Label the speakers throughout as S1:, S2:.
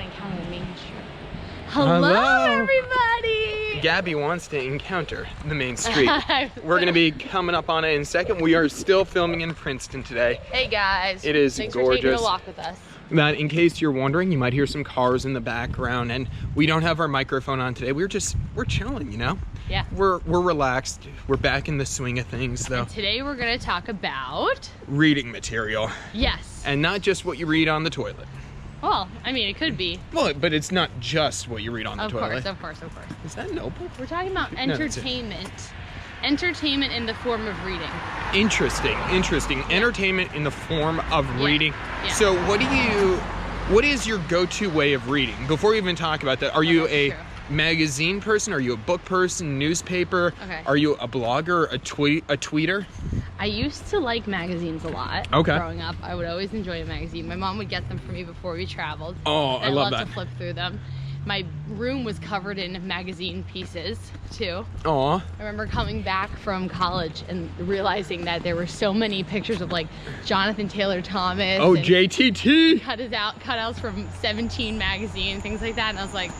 S1: want to encounter the main street. Hello, everybody!
S2: Gabby wants to encounter the main street. We're gonna be coming up on it in a second. We are still filming in Princeton today.
S1: Hey guys.
S2: It is
S1: Thanks
S2: gorgeous.
S1: for taking a walk with us.
S2: That, in case you're wondering, you might hear some cars in the background, and we don't have our microphone on today. We're chilling, you know?
S1: Yeah.
S2: We're relaxed. We're back in the swing of things, though.
S1: And today we're gonna talk about
S2: Reading material.
S1: Yes.
S2: And not just what you read on the toilet.
S1: Well, I mean, it could be.
S2: Well, but it's not just what you read on the toilet.
S1: Of course.
S2: Is that noble?
S1: We're talking about entertainment. Entertainment in the form of reading.
S2: Interesting. Entertainment in the form of reading.
S1: Yeah.
S2: So what is your go-to way of reading? Before we even talk about that, are you a magazine person? Are you a book person, newspaper?
S1: Okay.
S2: Are you a blogger, a tweeter?
S1: I used to like magazines a lot.
S2: Okay.
S1: Growing up, I would always enjoy a magazine. My mom would get them for me before we traveled.
S2: Oh, I love that.
S1: I loved to flip through them. My room was covered in magazine pieces too.
S2: Aw.
S1: I remember coming back from college and realizing that there were so many pictures of like Jonathan Taylor Thomas.
S2: Oh,
S1: and
S2: JTT.
S1: cutouts from 17 magazine, things like that. And I was like,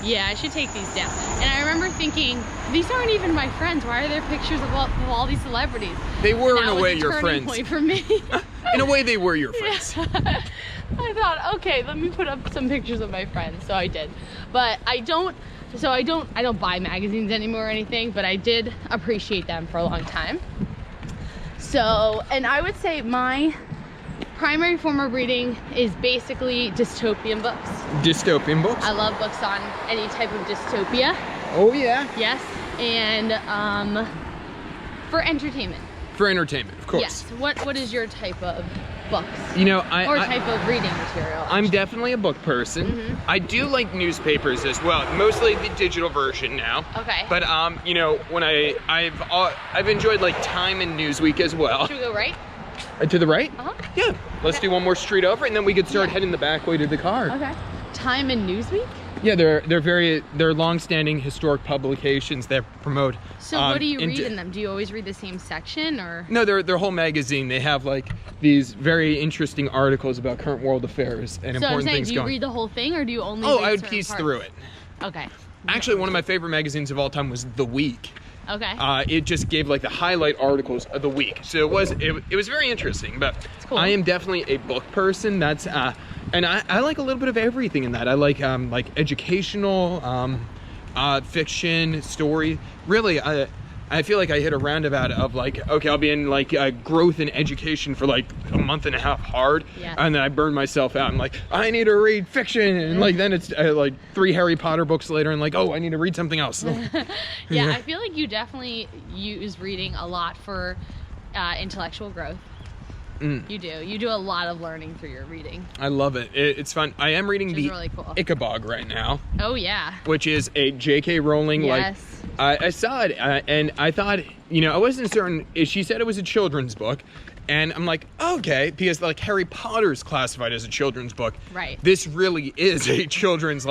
S1: yeah, I should take these down. And I remember thinking, these aren't even my friends. Why are there pictures of all these celebrities?
S2: They were, in
S1: a
S2: a way, your
S1: friends.
S2: friends.
S1: Point for me.
S2: In a way, they were your friends.
S1: Yeah. I thought, okay, let me put up some pictures of my friends. So I did. But I don't buy magazines anymore or anything, but I did appreciate them for a long time. So, and I would say my primary form of reading is basically dystopian books.
S2: Dystopian books?
S1: I love books on any type of dystopia.
S2: Oh, yeah.
S1: Yes. And for entertainment.
S2: For entertainment, of course.
S1: Yes. What is your type of books?
S2: You know,
S1: type of reading material?
S2: I'm definitely a book person.
S1: Mm-hmm.
S2: I do like newspapers as well, mostly the digital version now.
S1: Okay.
S2: But you know, when I've enjoyed like Time and Newsweek as well.
S1: Should we go right?
S2: To the right?
S1: Uh-huh.
S2: Yeah. Let's do one more street over, and then we could start heading the back way to the car.
S1: Okay. Time and Newsweek?
S2: Yeah, they're long-standing historic publications that promote.
S1: So what do you read in them? Do you always read the same section, or?
S2: No, their whole magazine. They have like these very interesting articles about current world affairs and important things
S1: do you read the whole thing, or do you only?
S2: Oh,
S1: read
S2: I would
S1: certain
S2: piece
S1: parts?
S2: through it.
S1: Okay.
S2: Actually, one of my favorite magazines of all time was The Week.
S1: Okay.
S2: It just gave like the highlight articles of the week, so it was very interesting. But
S1: cool.
S2: I am definitely a book person. That's and I like a little bit of everything in that. I like educational, fiction, story. Really, I feel like I hit a roundabout of like, okay, I'll be in like growth in education for like a month and a half hard, and then I burn myself out. I'm like, I need to read fiction, and like then it's like 3 Harry Potter books later, and like, oh, I need to read something else.
S1: Yeah, I feel like you definitely use reading a lot for intellectual growth. You do a lot of learning through your reading.
S2: I love it. It's fun. I am reading the
S1: really cool.
S2: Ichabod right now.
S1: Oh yeah.
S2: Which is a J.K. Rowling.
S1: Yes.
S2: I saw it and I thought, you know, I wasn't certain. She said it was a children's book, and I'm like, okay, because like Harry Potter's classified as a children's book.
S1: Right. This
S2: This really is a children's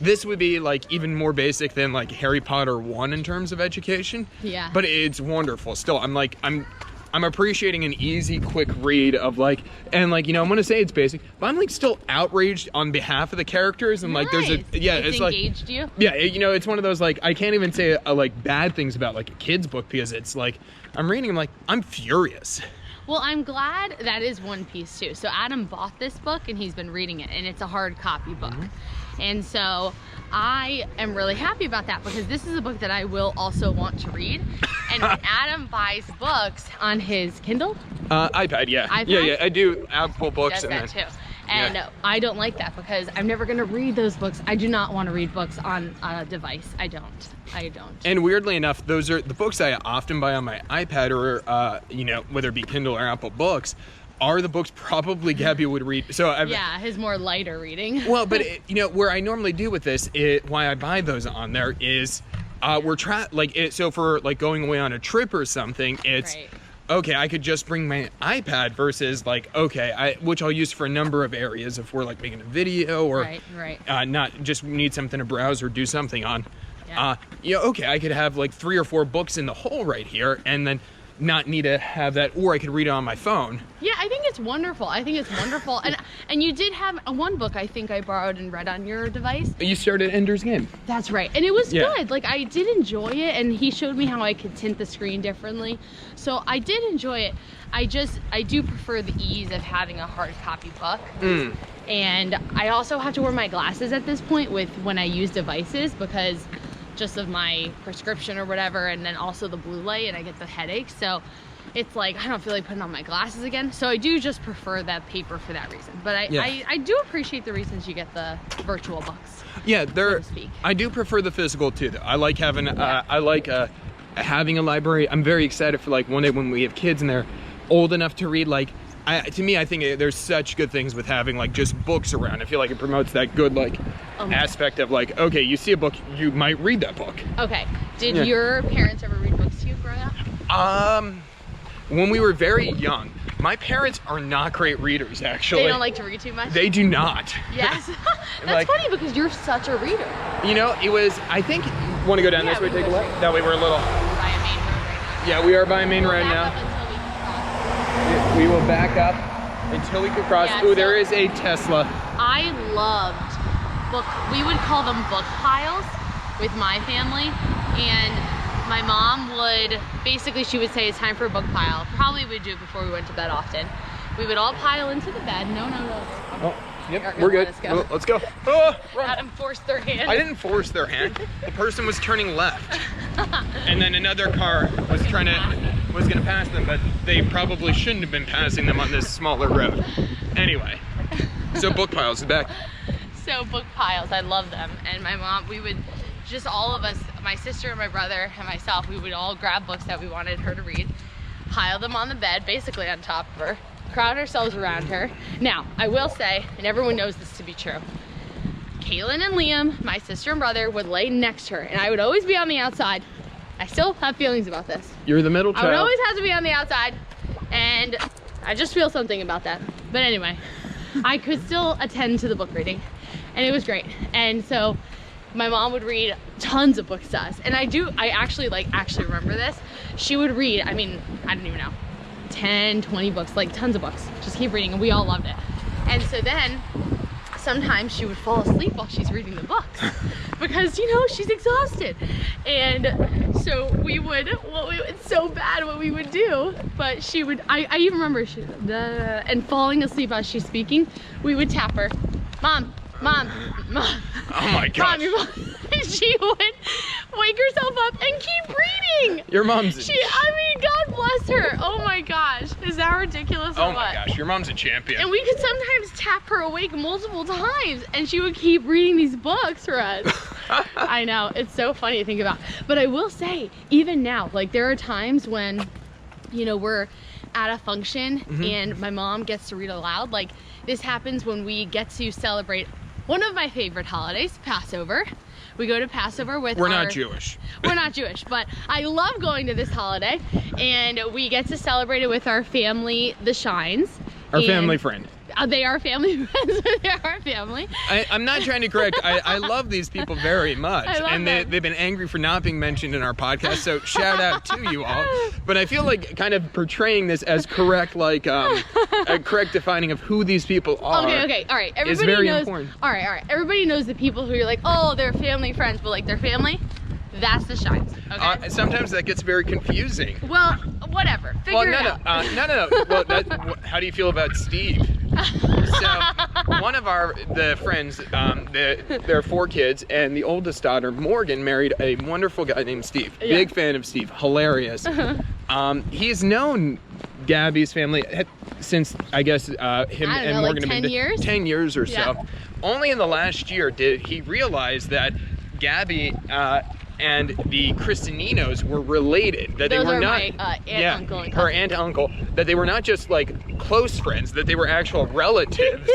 S2: This would be like even more basic than like Harry Potter 1 in terms of education.
S1: Yeah.
S2: But it's wonderful. Still, I'm appreciating an easy, quick read of like, and like, you know, I'm gonna say it's basic, but I'm like still outraged on behalf of the characters, and like
S1: nice.
S2: it's like
S1: engaged you.
S2: Yeah, you know, it's one of those like I can't even say like bad things about like a kid's book because it's like I'm reading, I'm like I'm furious.
S1: Well, I'm glad that is one piece too. So Adam bought this book and he's been reading it, and it's a hard copy book. And so I am really happy about that because this is a book that I will also want to read. And when Adam buys books on his Kindle,
S2: iPad, yeah.
S1: iPad?
S2: Yeah, I do Apple
S1: he
S2: books
S1: does
S2: and
S1: that
S2: then,
S1: too. And I don't like that because I'm never going to read those books. I do not want to read books on a device. I don't.
S2: And weirdly enough, those are the books I often buy on my iPad or, you know, whether it be Kindle or Apple books, are the books probably Gabby would read. So
S1: his more lighter reading.
S2: Well, but you know, where I normally do with this, why I buy those on there is, so for like going away on a trip or something, it's.
S1: Right.
S2: Okay, I could just bring my iPad versus like, okay, which I'll use for a number of areas if we're like making a video or not just need something to browse or do something on. Yeah. You know, okay, I could have like 3 or 4 books in the hole right here and then not need to have that, or I could read it on my phone.
S1: Yeah, I think it's wonderful. I think it's wonderful. And you did have one book I think I borrowed and read on your device.
S2: You started Ender's Game.
S1: That's right. And it was
S2: Yeah.
S1: good. Like, I did enjoy it, and he showed me how I could tint the screen differently. So I did enjoy it. I do prefer the ease of having a hard copy book. And I also have to wear my glasses at this point when I use devices, because just of my prescription or whatever, and then also the blue light, and I get the headaches. So it's like I don't feel like putting on my glasses again. So I do just prefer that paper for that reason. But I do appreciate the reasons you get the virtual books.
S2: Yeah,
S1: so to speak.
S2: I do prefer the physical too, though. I like having having a library. I'm very excited for like one day when we have kids and they're old enough to read. Like, to me, I think there's such good things with having like just books around. I feel like it promotes that good like aspect of like, okay, you see a book, you might read that book.
S1: Okay. Did your parents ever read books to you growing up?
S2: When we were very young, my parents are not great readers, actually.
S1: They don't like to read too much?
S2: They do not.
S1: Yes. That's
S2: Like,
S1: funny because you're such a reader.
S2: You know, it was, I think, want to go down this way, take a look? That way we're a little,
S1: By a main road right now.
S2: yeah, we are by a main road
S1: Back
S2: now.
S1: up until we can cross.
S2: We will back up until we can cross.
S1: Yeah,
S2: Ooh,
S1: so-
S2: there is a Tesla.
S1: I loved we would call them book piles with my family, and my mom would, basically she would say it's time for a book pile. Probably would do it before we went to bed often. We would all pile into the bed. No.
S2: Oh, yep,
S1: You're
S2: we're
S1: gonna
S2: good.
S1: let us go.
S2: Well, let's go. Oh, run.
S1: Adam forced their hand.
S2: I didn't force their hand. The person was turning left. And then another car was gonna pass them, but they probably shouldn't have been passing them on this smaller road. Anyway, so book piles is back.
S1: So book piles, I love them. And my mom, we would just all of us, my sister and my brother and myself, we would all grab books that we wanted her to read, pile them on the bed, basically on top of her, crowd ourselves around her. Now, I will say, and everyone knows this to be true, Kaylin and Liam, my sister and brother, would lay next to her, and I would always be on the outside. I still have feelings about this.
S2: You're the middle child.
S1: I would always have to be on the outside, and I just feel something about that. But anyway, I could still attend to the book reading, and it was great. And so my mom would read tons of books to us, and I actually remember this. She would read, I mean, I don't even know, 10, 20 books, like tons of books. Just keep reading, and we all loved it. And so then sometimes she would fall asleep while she's reading the books because, you know, she's exhausted. And so it's so bad what we would do, but she would, I even remember and falling asleep as she's speaking, we would tap her. Mom.
S2: Oh my gosh.
S1: Mom, she would wake herself up and keep reading.
S2: Your mom's
S1: God bless her. Oh my gosh. Is that ridiculous or
S2: oh
S1: what?
S2: my gosh, your mom's a champion.
S1: And we could sometimes tap her awake multiple times, and she would keep reading these books for us. I know, it's so funny to think about. But I will say, even now, like there are times when, you know, we're at a function and my mom gets to read aloud. Like this happens when we get to celebrate one of my favorite holidays, Passover. We go to Passover with
S2: We're not Jewish.
S1: We're not Jewish, but I love going to this holiday, and we get to celebrate it with our family, the Shines.
S2: Our family friend.
S1: They are family friends. They are family.
S2: I'm not trying to correct. I love these people very much.
S1: I love
S2: and
S1: them.
S2: they've been angry for not being mentioned in our podcast, so shout out to you all. But I feel like kind of portraying this as correct, like a correct defining of who these people are.
S1: Okay, all right. Everybody
S2: very
S1: knows.
S2: important.
S1: All right. Everybody knows the people who you're like, oh, they're family friends, but like they're family. That's the Shines. Okay.
S2: Sometimes that gets very confusing.
S1: Well, whatever. Figure it out.
S2: No. Well, how do you feel about Steve? So one of the friends, there are 4 kids, and the oldest daughter, Morgan, married a wonderful guy named Steve.
S1: Yeah.
S2: Big fan of Steve, hilarious. He's known Gabby's family since, I guess, him and Morgan
S1: like
S2: have
S1: 10
S2: been
S1: years?
S2: 10 years or so.
S1: Yeah.
S2: Only in the last year did he realize that Gabby and the Christininos were related. That
S1: Those
S2: they were
S1: are
S2: not.
S1: my aunt, uncle, and
S2: her
S1: cousin.
S2: aunt and uncle. That they were not just like close friends. That they were actual relatives.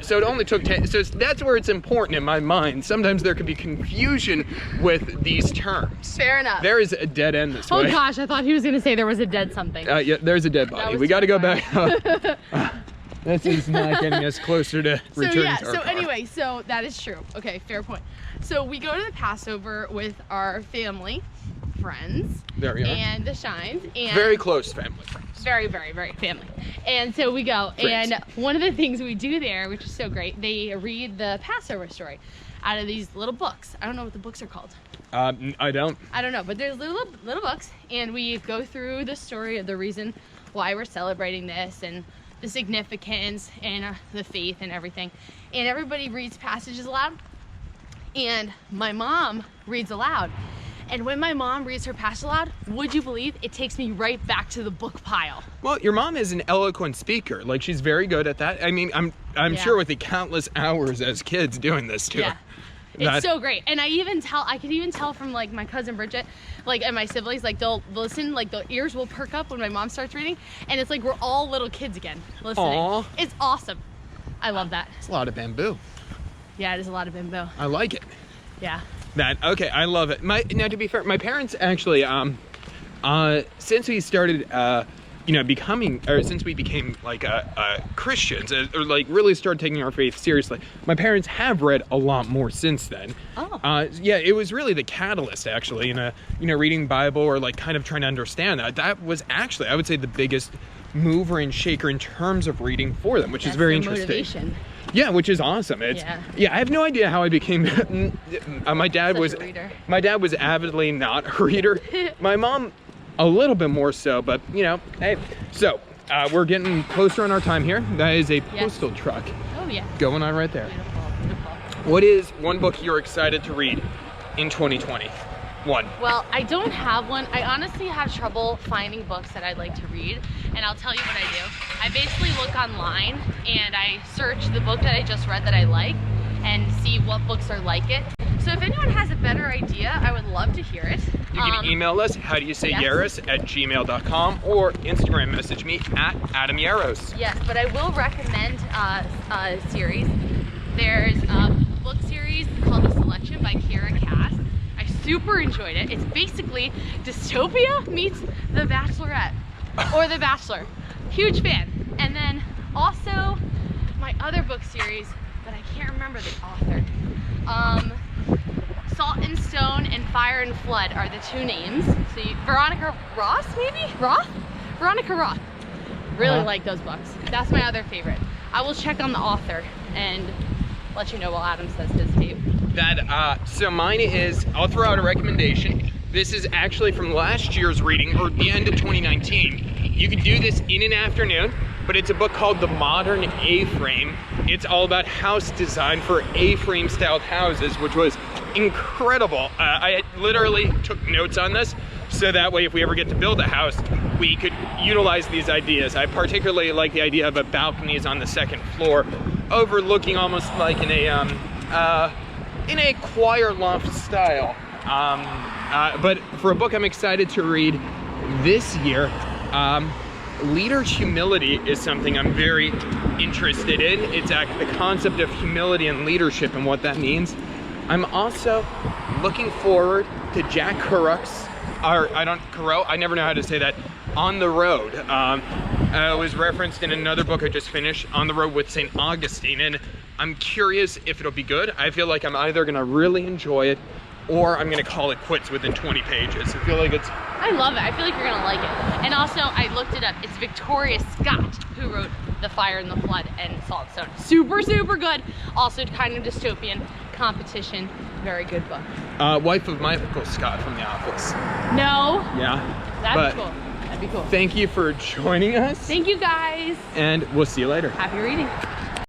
S2: So it only took 10. So that's where it's important in my mind. Sometimes there could be confusion with these terms.
S1: Fair enough.
S2: There is a dead end this
S1: Oh
S2: way.
S1: gosh, I thought he was gonna say there was a dead something.
S2: Yeah, there's a dead body.
S1: was
S2: We got to go back
S1: terrifying.
S2: up. This is not getting us closer to returning to our car.
S1: Anyway, so that is true. Okay, fair point. So we go to the Passover with our family friends.
S2: There we are.
S1: And the Shines. And
S2: Very close family friends.
S1: very, very, very family. And so we go,
S2: Friends.
S1: and one of the things we do there, which is so great, they read the Passover story out of these little books. I don't know what the books are called.
S2: I don't.
S1: I don't know, but there's little books, and we go through the story of the reason why we're celebrating this and the significance and the faith and everything. And everybody reads passages aloud, and my mom reads aloud. And when my mom reads her passage aloud, would you believe it takes me right back to the book pile?
S2: Well, your mom is an eloquent speaker. Like, she's very good at that. I mean, I'm
S1: Yeah.
S2: sure with the countless hours as kids doing this too.
S1: Yeah. It's so great. And I could even tell from like my cousin Bridget, like, and my siblings, like they'll listen, like the ears will perk up when my mom starts reading, and it's like we're all little kids again listening.
S2: Aw.
S1: It's awesome. I love that.
S2: It's a lot of bamboo.
S1: Yeah, it is a lot of bimbo.
S2: I like it.
S1: Yeah.
S2: Okay, I love it. Now, to be fair, my parents actually, since we started, becoming, or since we became like Christians, or like really started taking our faith seriously, my parents have read a lot more since then.
S1: Oh.
S2: Yeah, it was really the catalyst actually, reading Bible or like kind of trying to understand that. That was actually, I would say, the biggest mover and shaker in terms of reading for them, which is very interesting.
S1: Motivation.
S2: Yeah, which is awesome. Yeah, I have no idea how I became. My dad
S1: Such
S2: was
S1: a reader.
S2: My dad was avidly not a reader. My mom, a little bit more so, but hey. So we're getting closer on our time here. That is a postal truck
S1: Oh yeah.
S2: going on right there.
S1: Beautiful, beautiful.
S2: What is one book you're excited to read in 2020? One.
S1: Well, I don't have one. I honestly have trouble finding books that I'd like to read, and I'll tell you what I do. I basically look online and I search the book that I just read that I like and see what books are like it. So if anyone has a better idea, I would love to hear it.
S2: You can email us, how do you say
S1: yes.
S2: Yaros @gmail.com, or Instagram message me @Adam Yaros.
S1: Yes, but I will recommend a series. There's a book series called The Selection by Kira Cass. I super enjoyed it. It's basically dystopia meets The Bachelorette or The Bachelor. Huge fan. And then also my other book series, but I can't remember the author. Salt and Stone and Fire and Flood are the two names. So Veronica Ross, maybe? Veronica Roth. Really like those books. That's my other favorite. I will check on the author and let you know while Adam says his fave.
S2: So mine is, I'll throw out a recommendation. This is actually from last year's reading, or the end of 2019. You can do this in an afternoon, but it's a book called The Modern A-Frame. It's all about house design for A-frame styled houses, which was incredible. I literally took notes on this, so that way if we ever get to build a house, we could utilize these ideas. I particularly like the idea of a balconies on the second floor, overlooking almost like in a choir loft style. But for a book I'm excited to read this year, Leader Humility is something I'm very interested in. It's the concept of humility and leadership and what that means. I'm also looking forward to Jack Kerouac's, I never know how to say that, On the Road. It was referenced in another book I just finished, On the Road with St. Augustine, and I'm curious if it'll be good. I feel like I'm either gonna really enjoy it or I'm gonna call it quits within 20 pages. I feel like it's...
S1: I love it. I feel like you're gonna like it. And also, I looked it up. It's Victoria Scott who wrote The Fire and the Flood and Salt and Stone. Super, super good. Also kind of dystopian. Competition. Very good book.
S2: Wife of Michael Scott from The Office.
S1: No.
S2: Yeah.
S1: That'd be cool. That'd be cool.
S2: Thank you for joining us.
S1: Thank you guys.
S2: And we'll see you later.
S1: Happy reading.